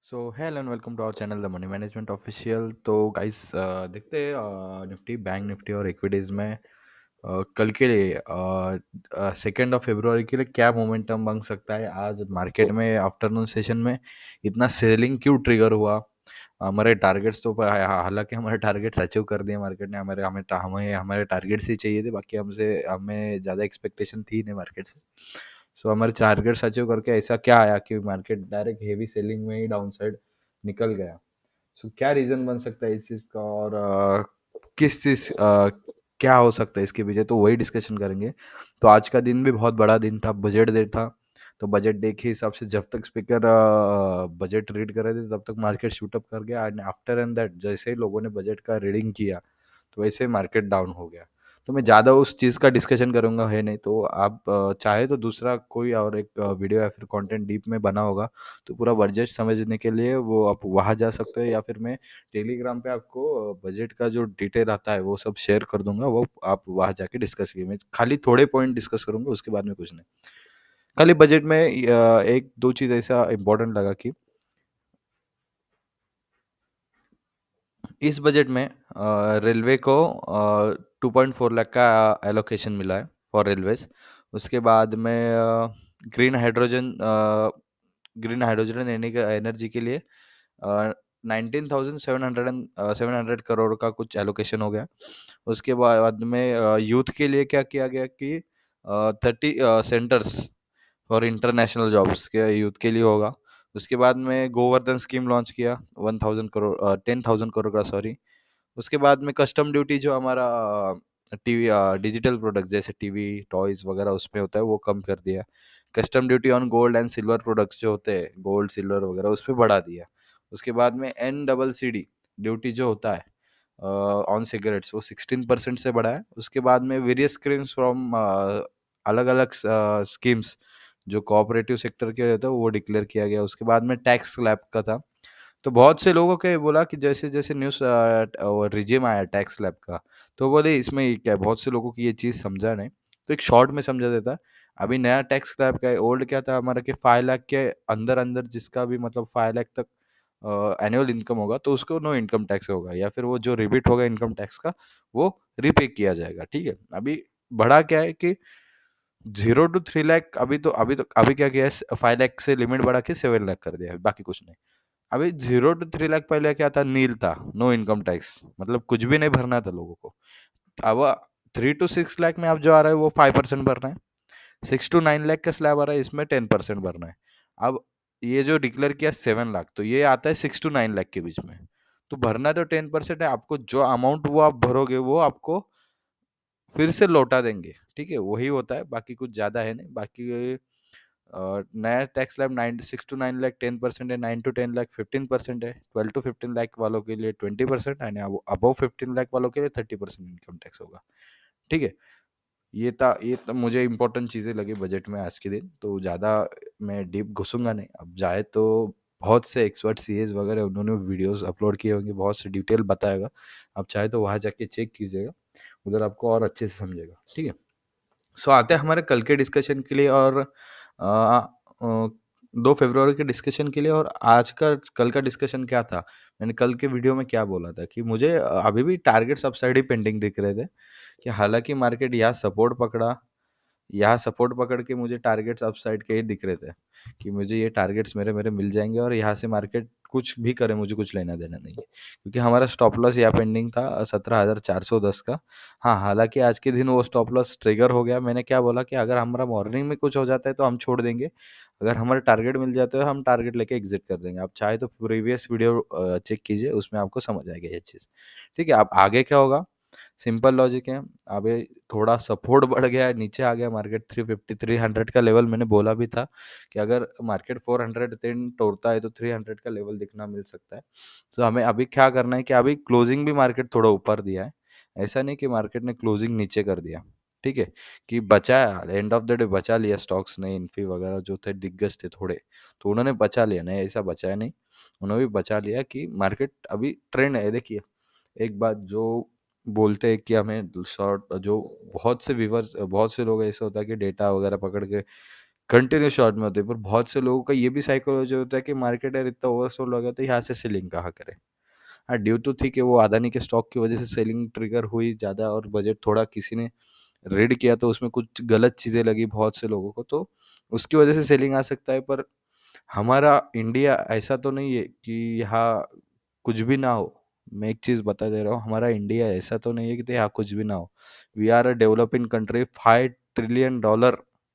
So hello and welcome to our channel the money management official. तो guys देखते हैं Nifty bank Nifty और equities में कल के लिए 2 फरवरी के लिए क्या मोमेंटम बन सकता है। आज मार्केट में आफ्टरनून सेशन में इतना सेलिंग क्यों ट्रिगर हुआ। हमारे टारगेट्स तो हालांकि हमारे टारगेट्स अचीव कर दिए मार्केट ने। हमारे हमें हमें हमारे टारगेट्स ही चाहिए थे, बाकी हमसे हमें ज़्यादा एक्सपेक्टेशन थी नहीं मार्केट से। सो हमारे टारगेट्स अचीव करके ऐसा क्या आया कि मार्केट डायरेक्ट हेवी सेलिंग में ही डाउन साइड निकल गया। सो क्या रीज़न बन सकता है इस चीज़ का, और किस चीज़ क्या हो सकता है इसके पीछे, तो वही डिस्कशन करेंगे। तो आज का दिन भी बहुत बड़ा दिन था, बजट डे था। तो बजट डे के हिसाब से जब तक स्पीकर बजट रीड कर रहे थे तब तक मार्केट शूटअप कर गया, एंड आफ्टर एंड दैट जैसे ही लोगों ने बजट का रीडिंग किया तो वैसे मार्केट डाउन हो गया। तो मैं ज़्यादा उस चीज़ का डिस्कशन करूँगा है नहीं, तो आप चाहे तो दूसरा कोई और एक वीडियो या फिर कंटेंट डीप में बना होगा, तो पूरा बजट समझने के लिए वो आप वहाँ जा सकते हो, या फिर मैं टेलीग्राम पे आपको बजट का जो डिटेल आता है वो सब शेयर कर दूंगा। वो आप वहाँ जाके डिस्कस कीजिए। मैं खाली थोड़े पॉइंट डिस्कस करूंगा, उसके बाद में कुछ नहीं। खाली बजट में एक दो चीज़ ऐसा इंपॉर्टेंट लगा कि इस बजट में रेलवे को 2.4 लाख का एलोकेशन मिला है फॉर रेलवेज। उसके बाद में green hydrogen green hydrogen energy के लिए 19,700 करोड़ का कुछ एलोकेशन हो गया। उसके बाद में यूथ के लिए क्या किया गया कि 30 सेंटर्स और इंटरनेशनल जॉब्स के यूथ के लिए होगा। उसके बाद में गोवर्धन स्कीम लॉन्च किया 1,000 करोड़ 10,000 करोड़ का, सॉरी। उसके बाद में कस्टम ड्यूटी जो हमारा टीवी डिजिटल प्रोडक्ट जैसे टीवी टॉयज वगैरह उसमें होता है वो कम कर दिया। Custom duty on gold and silver products जो होते हैं गोल्ड सिल्वर वगैरह उस पर बढ़ा दिया। उसके बाद में NCCD ड्यूटी जो होता है ऑन सिगरेट्स वो 16% से बढ़ा है। उसके बाद में वेरियस स्कीम्स फ्रॉम अलग अलग स्कीम्स जो कोऑपरेटिव सेक्टर के होते हैं वो डिक्लेयर किया गया। उसके बाद में टैक्स स्लैब का था। तो बहुत से लोगों के बोला कि जैसे जैसे न्यूज़ रिजिम आया टैक्स स्लैब का, तो बोले इसमें ये क्या है? बहुत से लोगों की ये चीज़ समझा नहीं, तो एक शॉर्ट में समझा देता। अभी नया टैक्स स्लैब क्या है, ओल्ड क्या था हमारा कि 5 लाख के अंदर अंदर जिसका भी मतलब 5 लाख तक एनुअल इनकम होगा तो उसको नो इनकम टैक्स होगा, या फिर वो जो रिबीट होगा इनकम टैक्स का वो रीपे किया जाएगा। ठीक है, अभी बढ़ा क्या है कि 0 to 3 लाख। अभी क्या किया है, 5 लाख से लिमिट बढ़ा के 7 लाख कर दिया है, बाकी कुछ नहीं। अभी 0 to 3 लाख पहले क्या था, नील था, नो इनकम टैक्स, मतलब कुछ भी नहीं भरना था लोगों को। अब 3 to 6 लाख में आप जो आ रहा है वो 5% भरना है। 6 to 9 लाख का स्लैब आ रहा है, इसमें 10% भरना है। अब ये जो डिक्लेयर किया 7 लाख, तो ये आता है 6 to 9 लाख के बीच में। तो भरना तो 10% है, आपको जो अमाउंट वो आप भरोगे वो आपको फिर से लौटा देंगे। ठीक है, वही होता है, बाकी कुछ ज्यादा है नहीं। बाकी नया टैक्स स्लैब 6 to 9 लाख 10% है, 9 to 10 लाख 15% है, 12 to 15 लाख वालों के लिए 20%, एंड अबव 15 लाख वालों के लिए 30% इनकम टैक्स होगा। ठीक है, ये था मुझे इंपॉर्टेंट चीज़ें लगी बजट में आज के दिन। तो ज़्यादा मैं डीप घुसूंगा नहीं। अब जाए तो बहुत से एक्सपर्ट सीएस वगैरह उन्होंने वीडियोस अपलोड किए होंगे, बहुत से डिटेल बताएगा। आप चाहे तो वहाँ जाके चेक कीजिएगा, उधर आपको और अच्छे से समझेगा। ठीक है, सो आते हैं हमारे कल के डिस्कशन के लिए, और 2 फरवरी के डिस्कशन के लिए। और आज का कल का डिस्कशन क्या था, मैंने कल के वीडियो में क्या बोला था कि मुझे अभी भी टारगेट्स अपसाइड ही पेंडिंग दिख रहे थे। कि हालांकि मार्केट यहाँ सपोर्ट पकड़ के मुझे टारगेट्स अपसाइड के ही दिख रहे थे कि मुझे ये टारगेट्स मेरे मेरे मिल जाएंगे, और यहाँ से मार्केट कुछ भी करे मुझे कुछ लेना देना नहीं है, क्योंकि हमारा स्टॉप लॉस यहाँ पेंडिंग था 17,410 का। हाँ, हालांकि आज के दिन वो स्टॉप लॉस ट्रिगर हो गया। मैंने क्या बोला कि अगर हमारा मॉर्निंग में कुछ हो जाता है तो हम छोड़ देंगे, अगर हमारे टारगेट मिल जाते हैं हम टारगेट लेके एग्जिट कर देंगे। आप चाहे तो प्रीवियस वीडियो चेक कीजिए, उसमें आपको समझ आएगा ये चीज़। ठीक है, अब आगे क्या होगा, सिंपल लॉजिक है। अभी थोड़ा सपोर्ट बढ़ गया है, नीचे आ गया मार्केट 350 300 का लेवल। मैंने बोला भी था कि अगर मार्केट 410 तोड़ता है तो 300 का लेवल दिखना मिल सकता है। तो हमें अभी क्या करना है कि अभी क्लोजिंग भी मार्केट थोड़ा ऊपर दिया है, ऐसा नहीं कि मार्केट ने क्लोजिंग नीचे कर दिया। ठीक है, कि बचा, एंड ऑफ द डे बचा लिया स्टॉक्स ने, इन्फी वगैरह जो थे दिग्गज थे थोड़े, तो उन्होंने बचा लिया। नहीं ऐसा बचाया नहीं, उन्होंने भी बचा लिया कि मार्केट अभी ट्रेंड है। देखिए, एक बात जो बोलते हैं कि हमें शॉर्ट जो बहुत से व्यूवर्स बहुत से लोग ऐसे होता है कि डेटा वगैरह पकड़ के कंटिन्यूस शॉर्ट में होते हैं, पर बहुत से लोगों का ये भी साइकोलॉजी होता है कि मार्केट यार इतना ओवरसोल्ड हो गया तो यहाँ से सेलिंग कहाँ करें। हाँ, ड्यू टू थी कि वो अदानी के स्टॉक की वजह से सेलिंग ट्रिगर हुई ज़्यादा, और बजट थोड़ा किसी ने रीड किया तो उसमें कुछ गलत चीज़ें लगी बहुत से लोगों को, तो उसकी वजह से सेलिंग आ सकता है। पर हमारा इंडिया ऐसा तो नहीं है कि यहाँ कुछ भी ना हो। मैं एक चीज़ बता दे रहा हूँ, हमारा इंडिया ऐसा तो नहीं है कि यहाँ कुछ भी ना हो। We are a developing country, $5 trillion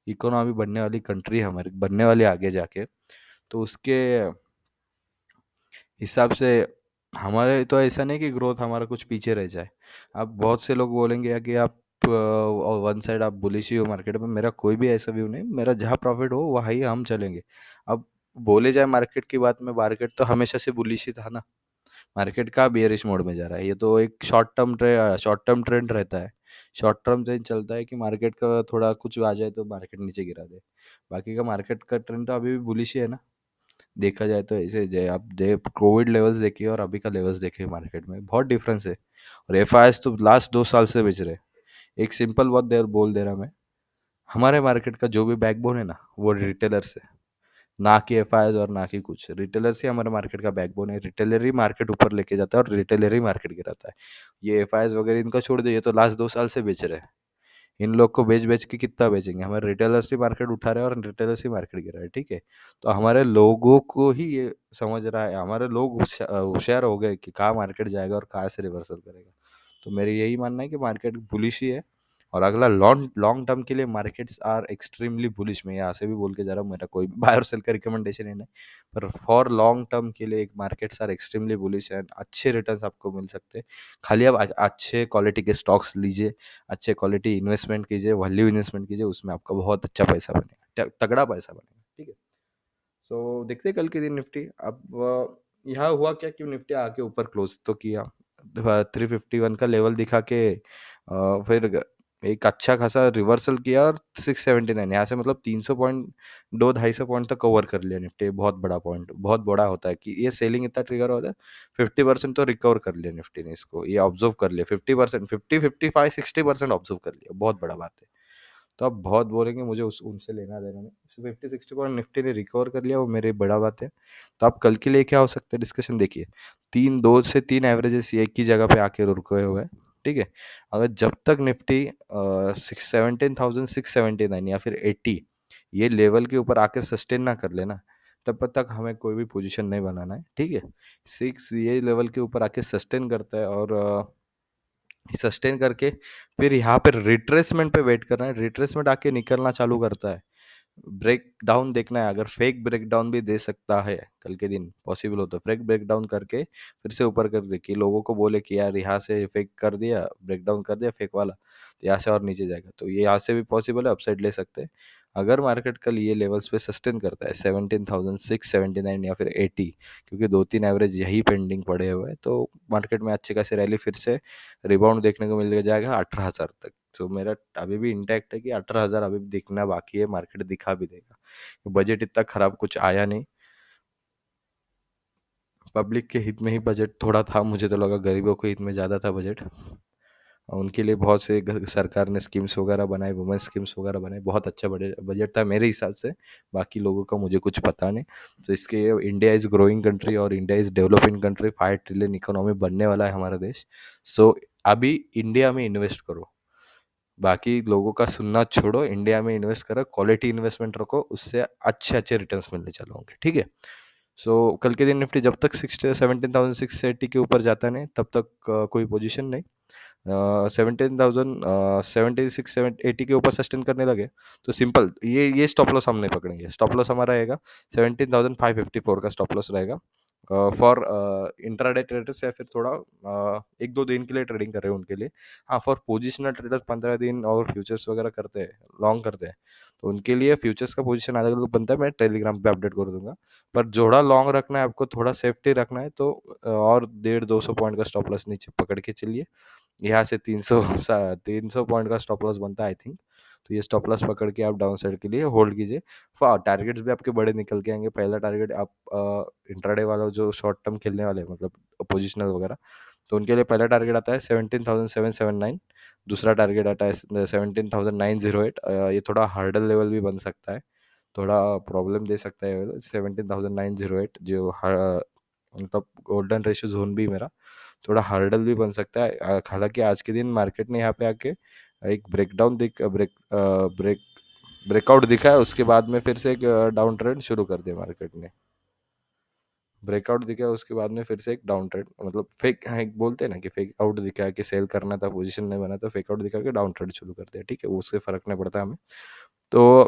economy बनने वाली कंट्री है हमारी, बनने वाली आगे जाके। तो उसके हिसाब से हमारे तो ऐसा नहीं कि ग्रोथ हमारा कुछ पीछे रह जाए। अब बहुत से लोग बोलेंगे या कि आप वन साइड आप बुलिश ही हो मार्केट में। मेरा कोई भी ऐसा व्यू नहीं, मेरा जहाँ प्रॉफिट हो वहाँ ही हम चलेंगे। अब बोले जाए मार्केट की बात में, मार्केट तो हमेशा से बुलिश ही था ना। मार्केट का बेयरिश मोड में जा रहा है, ये तो एक शॉर्ट टर्म ट्रेंड रहता है। शॉर्ट टर्म ट्रेंड चलता है कि मार्केट का थोड़ा कुछ आ जाए तो मार्केट नीचे गिरा दे। बाकी का मार्केट का ट्रेंड तो अभी भी बुलिश ही है ना। देखा जाए तो ऐसे आप कोविड लेवल्स देखिए और अभी का लेवल्स देखिए, मार्केट में बहुत डिफरेंस है। और एफ तो लास्ट 2 साल से बेच रहे हैं। एक सिंपल बहुत देर बोल दे रहा मैं, हमारे मार्केट का जो भी बैकबोन है ना, वो रिटेलर से, ना कि एफ और ना कि कुछ, रिटेलर से हमारे मार्केट का बैकबोन है। रिटेलर ही मार्केट ऊपर लेके जाता है और रिटेलर ही मार्केट गिराता है। ये एफ वगैरह इनका छोड़ दो, ये तो लास्ट 2 साल से बेच रहे हैं। इन लोग को बेच बेच के कितना बेचेंगे, हमारे रिटेलर्स ही मार्केट उठा रहे हैं और रिटेलर्स ही मार्केट गिरा है, ठीक है। तो हमारे लोगों को ही ये समझ रहा है, हमारे लोग होशियार हो गए कि कहाँ मार्केट जाएगा और कहाँ से रिवर्सल करेगा। तो मेरी यही मानना है कि मार्केट बुलिश ही है। और अगला लॉन्ग लॉन्ग टर्म के लिए मार्केट्स आर एक्सट्रीमली बुलिश। मैं यहाँ से भी बोल के जा रहा हूँ, मेरा कोई बाय और सेल का रिकमेंडेशन है नहीं, पर फॉर लॉन्ग टर्म के लिए markets are extremely bullish and अच्छे रिटर्न्स आपको मिल सकते हैं। खाली आप अच्छे क्वालिटी के स्टॉक्स लीजिए, अच्छे क्वालिटी इन्वेस्टमेंट कीजिए, वैल्यू इन्वेस्टमेंट कीजिए, उसमें आपका बहुत अच्छा पैसा बनेगा, तगड़ा पैसा बनेगा, ठीक है। सो देखते हैं कल के दिन निफ्टी। अब यहाँ हुआ क्या कि निफ्टी आके ऊपर क्लोज तो किया, 351 का लेवल दिखा के फिर एक अच्छा खासा रिवर्सल किया और 679 यहाँ से, मतलब 300 पॉइंट, 200-250 तक कवर कर लिया निफ्टी। बहुत बड़ा पॉइंट, बहुत बड़ा होता है कि ये सेलिंग इतना ट्रिगर होता है। 50% तो रिकवर कर लिया निफ्टी ने, इसको ये ऑब्जर्व कर लिया। 50%, 50, 55, 60% ऑब्जर्व कर लिया, बहुत बड़ा बात है। तो आप बहुत बोलेंगे मुझे उस उनसे लेना देना नहीं, 50-60 पॉइंट निफ्टी ने रिकवर कर लिया, वो मेरी बड़ा बात है। तो आप कल के लिए क्या हो सकता है डिस्कशन देखिए। 2 से 3 एवरेजेस एक ही जगह पे आके रुके हुए हैं, ठीक है। अगर जब तक निफ्टी 17,679 या फिर 80 ये लेवल के ऊपर आके सस्टेन ना कर लेना, तब तक हमें कोई भी पोजीशन नहीं बनाना है, ठीक है। 6 ये लेवल के ऊपर आके सस्टेन करता है और सस्टेन करके फिर यहाँ पे रिट्रेसमेंट पे वेट करना है। रिट्रेसमेंट आके निकलना चालू करता है, ब्रेक डाउन देखना है। अगर फेक ब्रेक डाउन भी दे सकता है कल के दिन, पॉसिबल हो तो फेक ब्रेक डाउन करके फिर से ऊपर कर दे, कि लोगों को बोले कि यार यहाँ से फेक कर दिया, ब्रेक डाउन कर दिया फेक वाला, तो यहाँ से और नीचे जाएगा, तो ये यहाँ से भी पॉसिबल है, अपसाइड ले सकते हैं। अगर मार्केट कल ये लेवल्स पे सस्टेन करता है 17,679 या फिर 80, क्योंकि 2-3 एवरेज यही पेंडिंग पड़े हुए हैं, तो मार्केट में अच्छे खासे रैली फिर से रिबाउंड देखने को मिल जाएगा 18,000 तक। तो मेरा अभी भी इंटैक्ट है कि 18,000 अभी भी दिखना बाकी है, मार्केट दिखा भी देगा। बजट इतना खराब कुछ आया नहीं, पब्लिक के हित में ही बजट थोड़ा था, मुझे तो लगा गरीबों के हित में ज़्यादा था बजट। उनके लिए बहुत से सरकार ने स्कीम्स वगैरह बनाए, वुमेन स्कीम्स वगैरह बनाए, बहुत अच्छा बजट बजट था मेरे हिसाब से। बाकी लोगों का मुझे कुछ पता नहीं। तो इसके, इंडिया इज़ ग्रोइंग कंट्री और India is developing country, 5 trillion economy बनने वाला है हमारा देश। सो अभी इंडिया में इन्वेस्ट करो, बाकी लोगों का सुनना छोड़ो, इंडिया में इन्वेस्ट करो, क्वालिटी इन्वेस्टमेंट रखो, उससे अच्छे अच्छे रिटर्न्स मिलने चालू होंगे, ठीक है। सो कल के दिन निफ्टी जब तक 17,680 के ऊपर जाता नहीं, तब तक कोई पोजीशन नहीं। 17,076-80 के ऊपर सस्टेन करने लगे तो सिंपल ये स्टॉप लॉस हम नहीं पकड़ेंगे। स्टॉप लॉस हमारा रहेगा 17,554 का स्टॉप लॉस रहेगा फॉर इंट्राडे ट्रेडर्स, या फिर थोड़ा 1-2 दिन के लिए ट्रेडिंग कर रहे हैं उनके लिए। हाँ, फॉर पोजिशनल ट्रेडर 15 दिन और फ्यूचर्स वगैरह करते हैं, लॉन्ग करते हैं, तो उनके लिए फ्यूचर्स का पोजीशन अलग अलग बनता है, मैं टेलीग्राम पे अपडेट कर दूंगा। पर जोड़ा लॉन्ग रखना है आपको, थोड़ा सेफ्टी रखना है, तो और 150-200 पॉइंट का स्टॉप लॉस नीचे पकड़ के चलिए। यहाँ से 300 पॉइंट का स्टॉप लॉस बनता है आई थिंक। तो ये स्टॉप लॉस पकड़ के आप डाउन साइड के लिए होल्ड कीजिए। टारगेट्स भी आपके बड़े निकल के आएंगे। पहला टारगेट आप इंट्राडे वाला जो शॉर्ट टर्म खेलने वाले हैं, मतलब पोजिशनल वगैरह, तो उनके लिए पहला टारगेट आता है 17,779। दूसरा टारगेट आता है 17,908। ये थोड़ा हार्डल लेवल भी बन सकता है, थोड़ा प्रॉब्लम दे सकता है। 17,908 जो मतलब गोल्डन रेशियो जोन भी मेरा थोड़ा हार्डल भी बन सकता है। हालांकि आज के दिन मार्केट ने यहाँ पे आके एक ब्रेकडाउन दिख ब्रेक ब्रेक ब्रेकआउट दिखा है, उसके बाद में फिर से एक डाउन ट्रेंड शुरू कर दिया मार्केट ने। ब्रेकआउट दिखा है उसके बाद में फिर से एक डाउन ट्रेंड, मतलब फेक, हाँ, एक बोलते हैं ना कि फेक आउट दिखा है कि सेल करना था, पोजीशन नहीं बना, तो फेक आउट दिखा के डाउन ट्रेंड शुरू कर दिया। ठीक है, उससे फर्क नहीं पड़ता हमें। तो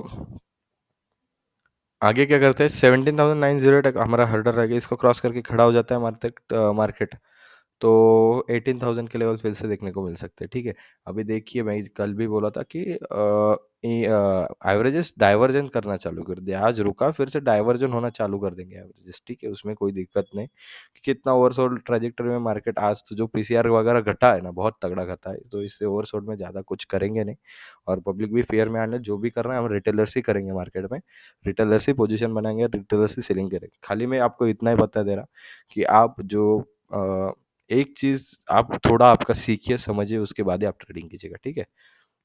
आगे क्या करते हैं, 17,908 हमारा हर्डर रहेगा, इसको क्रॉस करके खड़ा हो जाता है मार्केट मार्केट, तो 18,000 के लेवल फिर से देखने को मिल सकते हैं। ठीक है, अभी देखिए मैं कल भी बोला था कि एवरेजेस डाइवर्जन करना चालू कर दिया, आज रुका फिर से डाइवर्जन होना चालू कर देंगे एवरेजेस। ठीक है, उसमें कोई दिक्कत नहीं कि कितना ओवरसोल्ड ट्रेजेक्टरी में मार्केट, आज तो जो पीसीआर वगैरह घटा है ना, बहुत तगड़ा घटा है, तो इससे ओवरसोल्ड में ज़्यादा कुछ करेंगे नहीं, और पब्लिक भी फेयर में आने, जो भी करना है हम रिटेलर्स ही करेंगे मार्केट में, रिटेलर्स ही पोजीशन बनाएंगे, रिटेलर्स ही सेलिंग करेंगे। खाली मैं आपको इतना ही बता दे रहा कि आप जो एक चीज़ आप थोड़ा आपका सीखिए समझिए, उसके बाद ही आप ट्रेडिंग कीजिएगा। ठीक है,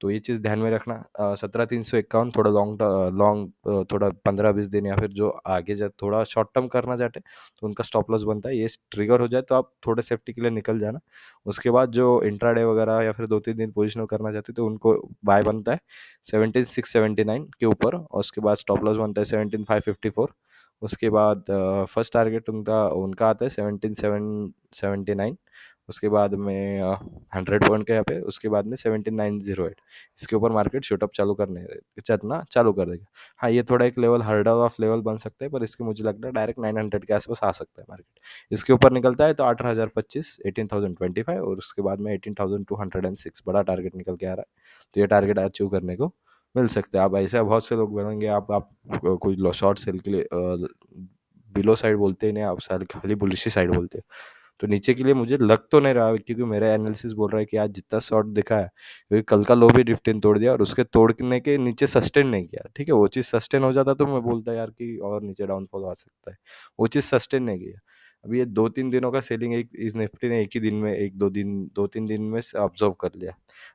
तो ये चीज़ ध्यान में रखना। 17,351 थोड़ा लॉन्ग लॉन्ग थोड़ा 15-20 दिन या फिर जो आगे जा थोड़ा शॉर्ट टर्म करना चाहते हैं तो उनका स्टॉप लॉस बनता है, ये ट्रिगर हो जाए तो आप थोड़े सेफ्टी के लिए निकल जाना। उसके बाद जो इंट्राडे वगैरह या फिर 2-3 दिन पोजिशनल करना चाहते हैं तो उनको बाय बनता है 17,679 के ऊपर, और उसके बाद स्टॉप लॉस बनता है 17,554। उसके बाद फर्स्ट टारगेट उनका उनका आता है 17,779। उसके बाद में 100 पॉइंट का यहाँ पे, उसके बाद में 17,908, इसके ऊपर मार्केट शूटअप चालू करने चलना चालू कर देगा। हाँ, ये थोड़ा एक लेवल हर्डल ऑफ लेवल बन सकता है, पर इसके मुझे लगता है डायरेक्ट 900 के आसपास आ सकता है मार्केट। इसके ऊपर निकलता है तो 8,025, 18,025, और उसके बाद में 18,206 बड़ा टारगेट निकल के आ रहा है, तो ये टारगेट अचीव करने को मिल सकता है। आप ऐसे बहुत से लोग बोलेंगे आप कोई शॉर्ट सेल के लिए बिलो साइड बोलते हैं, नहीं आप साल खाली बुलिश साइड बोलते हैं, तो नीचे के लिए मुझे लग तो नहीं रहा, क्योंकि मेरा एनालिसिस बोल रहा है कि आज जितना शॉर्ट दिखा है, क्योंकि कल का लो भी निफ्टी ने तोड़ दिया और उसके तोड़ने के नीचे सस्टेन नहीं किया। ठीक है, वो चीज़ सस्टेन हो जाता तो मैं बोलता यार कि और नीचे डाउनफॉल आ सकता है, वो चीज़ सस्टेन नहीं किया। अभी ये 2-3 दिनों का सेलिंग एक इस निफ्टी ने एक ही दिन में, एक दो तीन दिन में ऑब्जर्व कर लिया।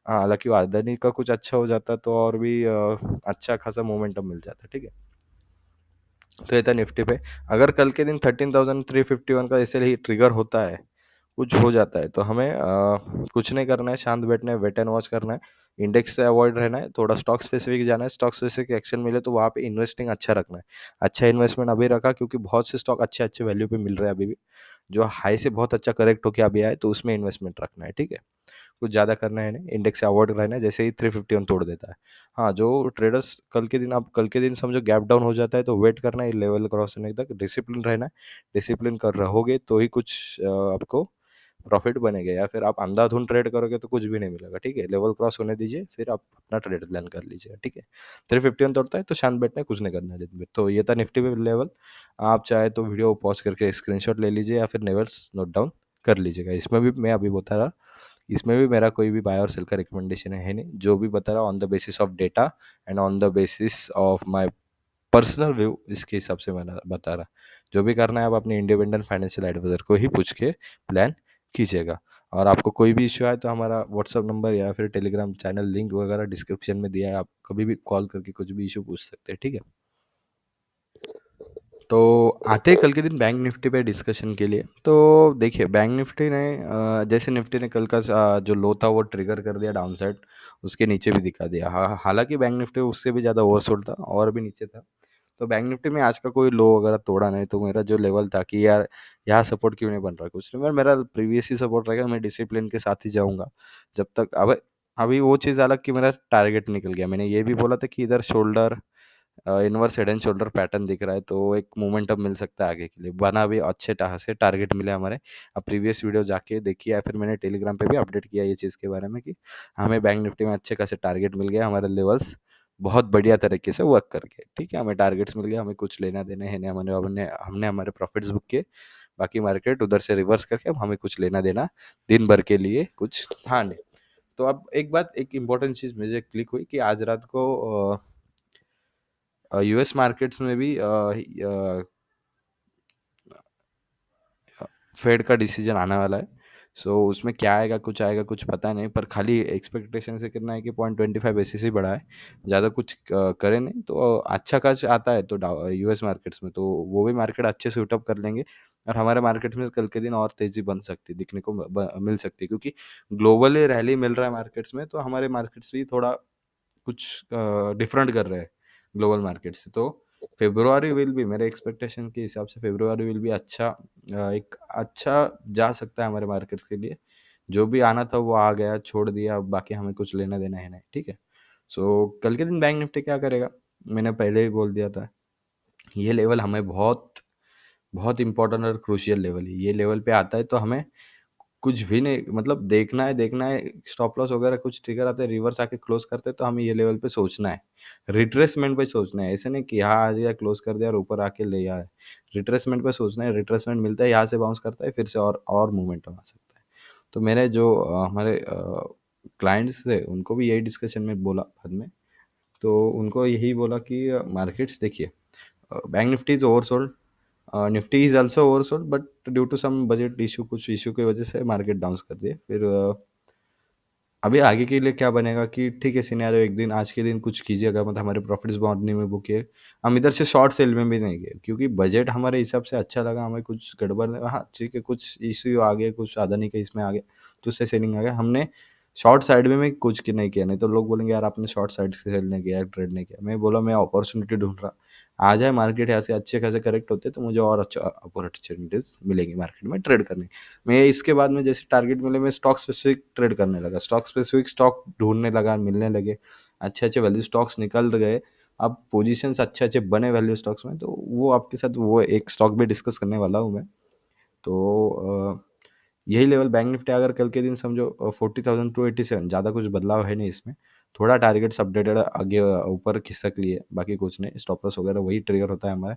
हाँ, हालांकि अदानी का कुछ अच्छा हो जाता तो और भी अच्छा खासा मोमेंटम मिल जाता। ठीक है, तो ये था निफ्टी पे। अगर कल के दिन 13,351 का ऐसे ही ट्रिगर होता है, कुछ हो जाता है, तो हमें कुछ नहीं करना है, शांत बैठना है, वेट एंड वॉच करना है, इंडेक्स से अवॉइड रहना है, थोड़ा स्टॉक स्पेसिफिक जाना है, स्टॉक स्पेसिफिक एक्शन मिले तो वहाँ पे इन्वेस्टिंग अच्छा रखना है। अच्छा इन्वेस्टमेंट अभी रखा क्योंकि बहुत से स्टॉक अच्छे अच्छे वैल्यू पे मिल रहे हैं अभी भी, जो हाई से बहुत अच्छा करेक्ट होके अभी आए, तो उसमें इन्वेस्टमेंट रखना है। ठीक है, कुछ ज़्यादा करना है नहीं, इंडेक्स से अवॉइड रहना है, जैसे ही 351 तोड़ देता है। हाँ, जो ट्रेडर्स कल के दिन, आप कल के दिन समझो गैप डाउन हो जाता है तो वेट करना है लेवल क्रॉस होने तक, डिसिप्लिन रहना है, डिसिप्लिन कर रहोगे तो ही कुछ आपको प्रॉफिट बनेगा, या फिर आप अंधाधुंध ट्रेड करोगे तो कुछ भी नहीं मिलेगा। ठीक है, लेवल क्रॉस होने दीजिए, फिर आप अपना ट्रेड प्लान कर लीजिए। ठीक है, 351 तोड़ता है तो शांत बैठना है, कुछ नहीं करना है दिन भर। तो ये था निफ्टी पे लेवल। आप चाहे तो वीडियो पॉज करके स्क्रीनशॉट ले लीजिए या फिर लेवल्स नोट डाउन कर लीजिएगा। इसमें भी मैं अभी बता रहा, इसमें भी मेरा कोई भी बाय और सेल का रिकमेंडेशन है नहीं, जो भी बता रहा on the basis of data and on the basis of my personal view, इसके हिसाब से मैं बता रहा। जो भी करना है आप अपने इंडिपेंडेंट फाइनेंशियल एडवाइजर को ही पूछ के प्लान कीजिएगा। और आपको कोई भी इश्यू आए तो हमारा व्हाट्सअप नंबर या फिर टेलीग्राम चैनल लिंक वगैरह डिस्क्रिप्शन में दिया है, आप कभी भी कॉल करके कुछ भी इशू पूछ सकते हैं। ठीक है, तो आते हैं कल के दिन बैंक निफ्टी पे डिस्कशन के लिए। तो देखिए बैंक निफ्टी ने जैसे निफ्टी ने कल का जो लो था वो ट्रिगर कर दिया डाउन साइड, उसके नीचे भी दिखा दिया। हालांकि बैंक निफ्टी उससे भी ज़्यादा ओवरसोल्ड था और भी नीचे था, तो बैंक निफ्टी में आज का कोई लो वगैरह तोड़ा नहीं, तो मेरा जो लेवल था कि यार यहाँ सपोर्ट क्यों नहीं बन रहा, कुछ नहीं, मेरा प्रीवियस ही सपोर्ट रहेगा, मैं डिसिप्लिन के साथ ही जाऊंगा जब तक। अब अभी वो चीज़ अलग कि मेरा टारगेट निकल गया, मैंने ये भी बोला था कि इधर shoulder inverse head and shoulder pattern दिख रहा है, तो एक मोमेंटम मिल सकता है आगे के लिए, बना भी अच्छे तरह से टारगेट मिले हमारे। अब प्रीवियस वीडियो जाके देखिए या फिर मैंने टेलीग्राम पे भी अपडेट किया ये चीज़ के बारे में कि हमें बैंक निफ्टी में अच्छे खासे टारगेट मिल गया, हमारे लेवल्स बहुत बढ़िया तरीके से वर्क करके। ठीक है, हमें टारगेट्स मिल गया, हमें कुछ लेना देना है नहीं, हमने हमने हमने हमारे प्रॉफिट्स बुक किए, बाकी मार्केट उधर से रिवर्स करके अब हमें कुछ लेना देना दिन भर के लिए कुछ था नहीं। तो अब एक बात, एक इम्पोर्टेंट चीज़ मुझे क्लिक हुई कि आज रात को यूएस मार्केट्स में भी फेड का डिसीजन आने वाला है। सो उसमें क्या आएगा कुछ पता नहीं, पर खाली एक्सपेक्टेशन से कितना है कि 0.25 बेसिस ही बढ़ा है, ज़्यादा कुछ करे नहीं। तो अच्छा खास आता है तो यूएस मार्केट्स में तो वो भी मार्केट अच्छे से उठअप कर लेंगे, और हमारे मार्केट में कल के दिन और तेज़ी बन सकती है, दिखने को मिल सकती है, क्योंकि ग्लोबली रैली मिल रहा है मार्केट्स में, तो हमारे मार्केट्स भी थोड़ा कुछ डिफरेंट कर रहे हैं ग्लोबल मार्केट से। तो फेब्रुआरी विल भी, मेरे एक्सपेक्टेशन के हिसाब से फेब्रुआरी विल भी अच्छा, एक अच्छा जा सकता है हमारे मार्केट्स के लिए। जो भी आना था वो आ गया, छोड़ दिया, अब बाकी हमें कुछ लेना देना है नहीं, ठीक है। सो कल के दिन बैंक निफ्टी क्या करेगा, मैंने पहले ही बोल दिया था, ये लेवल हमें बहुत बहुत इंपॉर्टेंट और क्रूशियल लेवल है। ये लेवल पे आता है तो हमें कुछ भी नहीं, मतलब देखना है, स्टॉप लॉस वगैरह कुछ ट्रिगर आते हैं, रिवर्स आके क्लोज करते हैं, तो हमें ये लेवल पे सोचना है, रिट्रेसमेंट पे सोचना है। ऐसे नहीं कि यहाँ आ गया क्लोज कर दिया और ऊपर आके ले आए, रिट्रेसमेंट पे सोचना है। रिट्रेसमेंट मिलता है, यहाँ से बाउंस करता है, फिर से और मूवमेंटम आ सकता है। तो मेरे जो हमारे क्लाइंट्स थे उनको भी यही डिस्कशन में बोला बाद में, तो उनको यही बोला कि मार्केट्स देखिए, bank Nifty is oversold, Nifty is also oversold, but due to some budget issue, कुछ इशू की वजह से मार्केट डाउन कर दिए। फिर अभी आगे के लिए क्या बनेगा कि ठीक है, सिनेरियो एक दिन, आज के दिन कुछ कीजिएगा, मतलब हमारे प्रॉफिट्स मॉर्निंग में बुक किए, हम इधर से शॉर्ट सेल में भी नहीं गए, क्योंकि बजट हमारे हिसाब से अच्छा लगा, हमें कुछ गड़बड़ नहीं, हाँ ठीक है, कुछ इश्यू आ गए, कुछ अदानी के इसमें आ गए, तो उससे सेलिंग आ गया, हमने शॉर्ट साइड में कुछ नहीं किया। नहीं तो लोग बोलेंगे यार आपने शॉर्ट साइड से सेल नहीं किया, ट्रेड नहीं किया। मैं बोला मैं अपॉर्चुनिटी ढूंढ रहा, आ जाए मार्केट यहाँ से अच्छे खासे करेक्ट होते तो मुझे और अच्छा अपॉर्चुनिटीज मिलेंगी मार्केट में ट्रेड करने। मैं इसके बाद में जैसे टारगेट मिले, मैं स्टॉक स्पेसिफिक ट्रेड करने लगा, स्टॉक स्पेसिफिक स्टॉक ढूंढने लगा, मिलने लगे, अच्छे अच्छे वैल्यू स्टॉक्स निकल गए। अब पोजीशंस अच्छे अच्छे बने वैल्यू स्टॉक्स में, तो वो आपके साथ वो एक स्टॉक भी डिस्कस करने वाला हूँ मैं। तो यही लेवल बैंक निफ्टी अगर कल के दिन समझो 40,287, ज़्यादा कुछ बदलाव है नहीं इसमें, थोड़ा टारगेट्स अपडेटेड आगे ऊपर खिसक लिए, बाकी कुछ नहीं, स्टॉप लॉस वगैरह वही ट्रिगर होता है हमारा।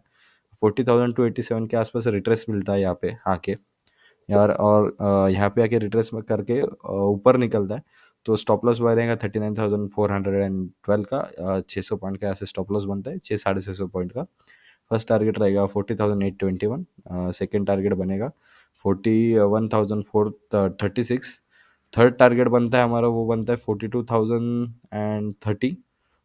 40,287 के आसपास रिट्रेस मिलता है यहाँ पे आके यार, और यहाँ पे आके रिट्रेस में करके ऊपर निकलता है, तो स्टॉप लॉस बनेगा 39,412 का, 600 पॉइंट का ऐसे स्टॉप लॉस बनता है, 600-650 पॉइंट का। फर्स्ट टारगेट रहेगा 40,821, सेकेंड टारगेट बनेगा 41,436, थर्ड टारगेट बनता है हमारा, वो बनता है 42,030,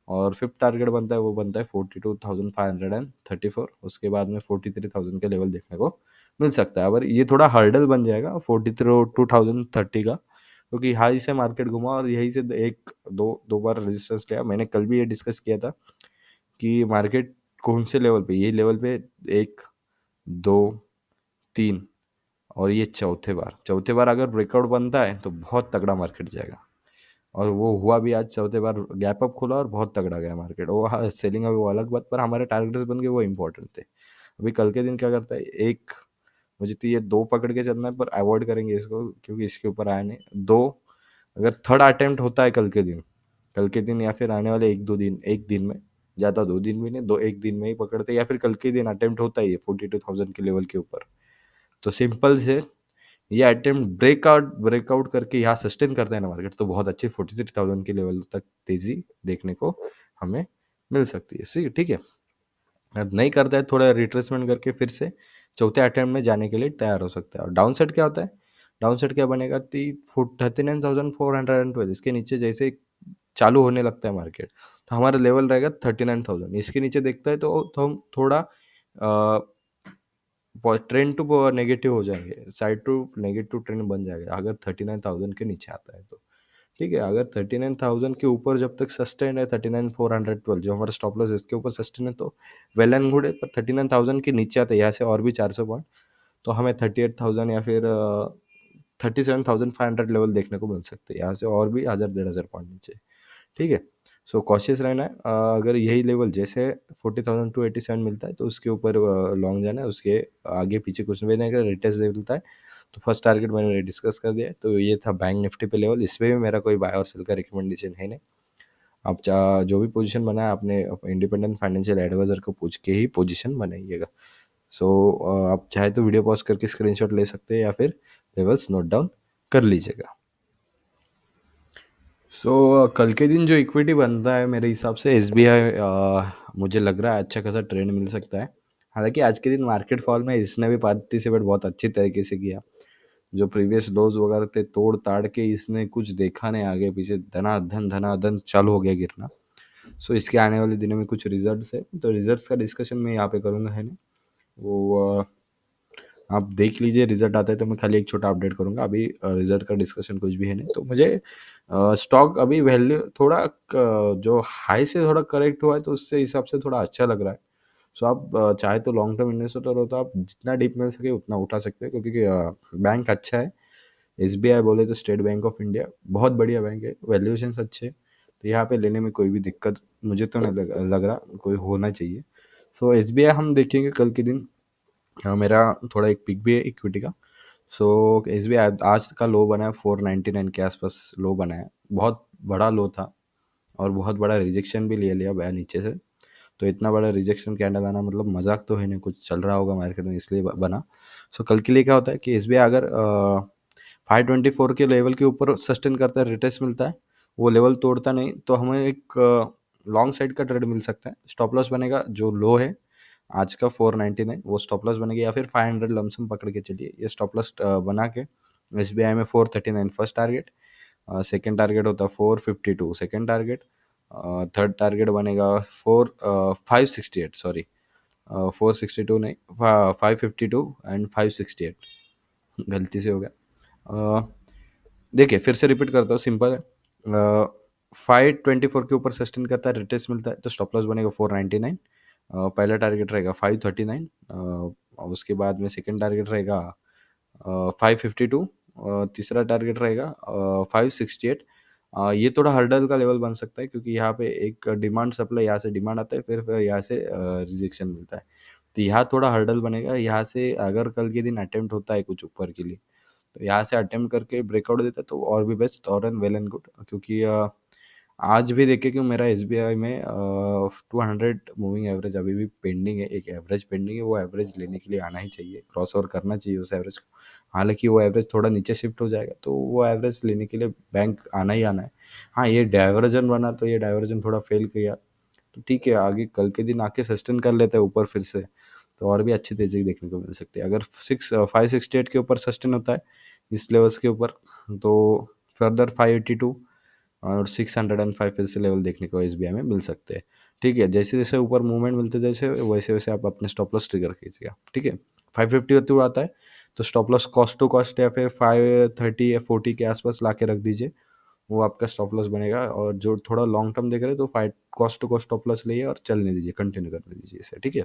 और फिफ्थ टारगेट बनता है, वो बनता है 42,534। उसके बाद में 43,000 के लेवल देखने को मिल सकता है। अगर ये थोड़ा हर्डल बन जाएगा 42,030 का, क्योंकि हाई से मार्केट घुमा और यही से एक दो दो बार रेजिस्टेंस लिया। मैंने कल भी ये डिस्कस किया था कि मार्केट कौन से लेवल पे, ये लेवल पे एक, दो, तीन, और ये चौथे बार अगर ब्रेकआउट बनता है तो बहुत तगड़ा मार्केट जाएगा। और वो हुआ भी, आज चौथे बार गैप अप खुला और बहुत तगड़ा गया मार्केट। वो हाँ सेलिंग है वो अलग बात, पर हमारे टारगेट्स बन गए, वो इंपॉर्टेंट थे। अभी कल के दिन क्या करता है, एक, मुझे तो ये दो पकड़ के चलना है, पर अवॉइड करेंगे इसको क्योंकि इसके ऊपर आया नहीं। दो, अगर थर्ड अटेम्प्ट होता है कल के दिन या फिर आने वाले एक दिन में, ज़्यादा 2 दिन भी नहीं, दो एक दिन में ही पकड़ते, या फिर कल के दिन अटेम्प्ट होता है ये 42,000 के लेवल के ऊपर, तो सिंपल से ये अटेम्प्ट ब्रेकआउट करके यहाँ सस्टेन करता है ना मार्केट, तो बहुत अच्छी 46,000 के लेवल तक तेजी देखने को हमें मिल सकती है। ठीक है, अगर नहीं करता है थोड़ा रिट्रेसमेंट करके फिर से चौथे अटेम्प्ट में जाने के लिए तैयार हो सकता है। और डाउन साइड क्या होता है, डाउन साइड क्या बनेगा, 39,412, इसके नीचे जैसे चालू होने लगता है मार्केट, तो हमारा लेवल रहेगा 39,000, इसके नीचे देखता है तो हम थोड़ा ट्रेंड टू नेगेटिव हो जाएंगे, साइड टू नेगेटिव ट्रेंड बन जाएगा अगर 39,000 के नीचे आता है तो। ठीक है, अगर 39,000 के ऊपर जब तक सस्टेन है, 39,412 जो हमारा स्टॉप लॉस इसके ऊपर सस्टेन है, तो वेल एंड गुड है। पर 39,000 के नीचे आता है यहाँ से और भी 400 पॉइंट, तो हमें 38,000 या फिर 37,500 लेवल देखने को मिल सकते हैं यहाँ से, और भी 1,000-1,500 पॉइंट नीचे। ठीक है, सो कॉशियस रहना है। अगर यही लेवल जैसे 40,287 मिलता है तो उसके ऊपर लॉन्ग जाना है, उसके आगे पीछे कुछ भी नहीं, अगर रिटेस्ट मिलता है तो फर्स्ट टारगेट मैंने डिस्कस कर दिया। तो ये था बैंक निफ्टी पे लेवल, इसमें भी मेरा कोई बाय और सेल का रिकमेंडेशन है नहीं। आप जो भी पोजीशन बनाए आपने इंडिपेंडेंट फाइनेंशियल एडवाइजर को पूछ के ही पोजीशन बनाइएगा। सो आप चाहे तो वीडियो पॉज करके स्क्रीनशॉट ले सकते हैं या फिर लेवल्स नोट डाउन कर लीजिएगा। कल के दिन जो इक्विटी बनता है मेरे हिसाब से एसबीआई, मुझे लग रहा है अच्छा खासा ट्रेंड मिल सकता है। हालांकि आज के दिन मार्केट फॉल में इसने भी पार्टिसिपेट बहुत अच्छी तरीके से किया, जो प्रीवियस लोज वगैरह थे तोड़ ताड़ के इसने कुछ देखा नहीं आगे पीछे, धनाधन चालू हो गया गिरना। सो इसके आने वाले दिनों में कुछ रिजल्ट्स है, तो रिजल्ट्स का डिस्कशन मैं यहाँ पे करूँगा है ना। वो आप देख लीजिए, रिजल्ट आता है तो मैं खाली एक छोटा अपडेट करूंगा। अभी रिजल्ट का डिस्कशन कुछ भी है नहीं, तो मुझे स्टॉक अभी वैल्यू थोड़ा जो हाई से थोड़ा करेक्ट हुआ है तो उससे हिसाब से थोड़ा अच्छा लग रहा है। सो आप चाहे तो लॉन्ग टर्म इन्वेस्टर हो तो आप जितना डीप मिल सके उतना उठा सकते हैं, क्योंकि बैंक अच्छा है। एसबीआई बोले तो स्टेट बैंक ऑफ इंडिया बहुत बढ़िया बैंक है, वैल्यूएशन अच्छे हैं, तो यहाँ पे लेने में कोई भी दिक्कत मुझे तो नहीं लग रहा कोई होना चाहिए। सो एसबीआई हम देखेंगे कल के दिन। मेरा थोड़ा एक पिक भी है इक्विटी का। सो एस बी आई आज का लो बना है 499 के आसपास लो बना है, बहुत बड़ा लो था और बहुत बड़ा रिजेक्शन भी ले लिया भैया नीचे से। तो इतना बड़ा रिजेक्शन कैंडल आना मतलब मजाक तो है नहीं, कुछ चल रहा होगा मार्केट में इसलिए बना। सो कल के लिए क्या होता है कि एस बी आई अगर 524 के लेवल के ऊपर सस्टेन करता है, रिटेस्ट मिलता है, वो लेवल तोड़ता नहीं, तो हमें एक लॉन्ग साइड का ट्रेड मिल सकता है। स्टॉप लॉस बनेगा जो लो है आज का 499, वो स्टॉप लॉस बनेगी, या फिर 500 लमसम पकड़ के चलिए। ये स्टॉप लॉस बना के एस बी आई में 439 फर्स्ट टारगेट, सेकेंड टारगेट होता है 452 सेकेंड टारगेट, थर्ड टारगेट बनेगा 568, सॉरी 462 नहीं, 552 एंड 568, गलती से हो गया। देखिए फिर से रिपीट करता हूँ, सिंपल है। 524 के ऊपर सस्टेन करता है, रिटेस्ट मिलता है, तो स्टॉप लॉस बनेगा 499। पहला टारगेट रहेगा 539, और उसके बाद में सेकेंड टारगेट रहेगा 552, तीसरा टारगेट रहेगा 568। ये थोड़ा हर्डल का लेवल बन सकता है, क्योंकि यहाँ पे एक डिमांड सप्लाई, यहाँ से डिमांड आता है, फिर यहाँ से रिजेक्शन मिलता है, तो यहाँ थोड़ा हर्डल बनेगा। यहाँ से अगर कल के दिन अटेम्प्ट होता है कुछ ऊपर के लिए, तो यहाँ से अटेम्प्ट करके ब्रेकआउट देता है तो और भी बेस्ट और एन वेल एंड गुड, क्योंकि आज भी देखे कि मेरा एस में 200 मूविंग एवरेज अभी भी पेंडिंग है, एक एवरेज पेंडिंग है, वो एवरेज लेने के लिए आना ही चाहिए, क्रॉस ओवर करना चाहिए उस एवरेज को। हालांकि वो एवरेज थोड़ा नीचे शिफ्ट हो जाएगा, तो वो एवरेज लेने के लिए बैंक आना ही आना है। हाँ, ये डाइवर्जन बना तो ये डाइवर्जन थोड़ा फेल किया, तो ठीक है, आगे कल के दिन आके सस्टेन कर लेते हैं ऊपर फिर से, तो और भी अच्छी तेजी देखने को मिल सकती है। अगर 568 के ऊपर सस्टेन होता है इस लेवल्स के ऊपर, तो फर्दर 582 और 605 फिर से लेवल देखने को एसबीआई में मिल सकते हैं। ठीक है, जैसे जैसे ऊपर मूवमेंट मिलते जैसे वैसे वैसे आप अपने स्टॉप लॉस ट्रिगर कीजिएगा। ठीक है, 550 आता है तो stop loss cost to cost या फिर 530 या 40 के आसपास ला के रख दीजिए, वो आपका स्टॉप लॉस बनेगा। और जो थोड़ा लॉन्ग टर्म देख रहे हैं तो 5 cost to cost stop loss लिए और चलने दीजिए, कंटिन्यू करने दीजिए इसे। ठीक है,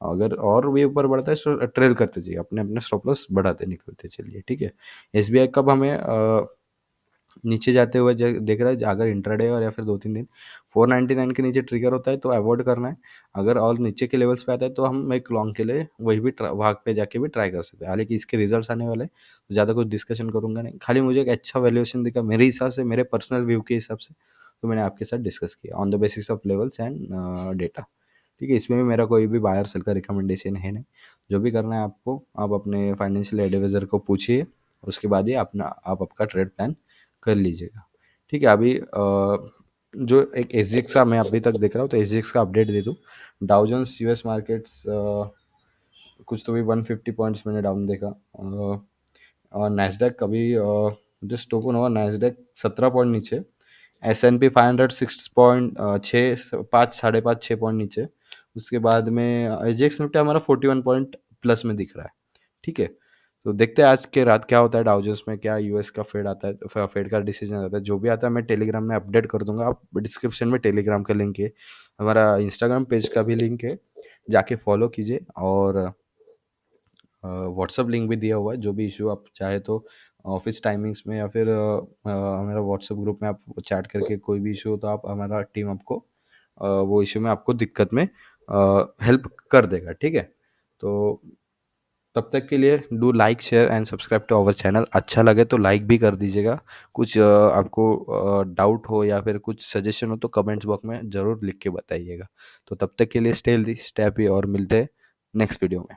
अगर और भी ऊपर बढ़ता है तो ट्रेल करते जाइए, अपने अपने स्टॉप लॉस बढ़ाते निकलते चलिए। ठीक है, एसबीआई कब हमें नीचे जाते हुए देख रहा है, अगर इंट्राडे और या फिर 2-3 दिन 499 के नीचे ट्रिगर होता है तो अवॉइड करना है। अगर और नीचे के लेवल्स पे आता है तो हम एक लॉन्ग के लिए वही भी वहाँ पे जाके भी ट्राई कर सकते हैं। हालांकि इसके रिजल्ट्स आने वाले हैं, तो ज़्यादा कुछ डिस्कशन करूंगा नहीं, खाली मुझे एक अच्छा वैल्यूएशन दिखा मेरे हिसाब से, मेरे पर्सनल व्यू के हिसाब से, तो मैंने आपके साथ डिस्कस किया on the basis of levels and data. ठीक है, इसमें भी मेरा कोई भी बायर सेल का रिकमेंडेशन है नहीं, जो भी करना है आपको आप अपने फाइनेंशियल एडवाइज़र को पूछिए, उसके बाद ही अपना आप आपका ट्रेड प्लान कर लीजिएगा। ठीक है, अभी जो एक एसजीएक्स का मैं अभी तक देख रहा हूँ, तो एसजीएक्स का अपडेट दे दूँ। डाउ जोन्स यूएस मार्केट्स कुछ तो भी 150 पॉइंट्स मैंने डाउन देखा, और नैस्डैक अभी जस्ट ओपन हुआ, नैस्डैक 17 पॉइंट नीचे, S&P 500 6.5 5.5 6 पॉइंट नीचे, उसके बाद में एसजीएक्स निफ्टी हमारा 41 पॉइंट प्लस में दिख रहा है। ठीक है, तो देखते हैं आज के रात क्या होता है डाउ जोन्स में, क्या यूएस का फेड आता है, फेड का डिसीजन आता है, जो भी आता है मैं टेलीग्राम में अपडेट कर दूंगा। आप डिस्क्रिप्शन में टेलीग्राम का लिंक है, हमारा इंस्टाग्राम पेज का भी लिंक है, जाके फॉलो कीजिए, और व्हाट्सअप लिंक भी दिया हुआ है, जो भी इशू आप चाहे तो ऑफिस टाइमिंग्स में या फिर हमारा व्हाट्सएप ग्रुप में आप चैट करके कोई भी इशू हो तो आप हमारा टीम आपको वो इशू में आपको दिक्कत में हेल्प कर देगा। ठीक है, तो तब तक के लिए do like share and subscribe to our channel. अच्छा लगे तो लाइक भी कर दीजिएगा। कुछ आपको डाउट हो या फिर कुछ सजेशन हो तो कमेंट्स बॉक्स में ज़रूर लिख के बताइएगा। तो तब तक के लिए स्टे हेल्दी, स्टे हैप्पी, और मिलते हैं नेक्स्ट वीडियो में।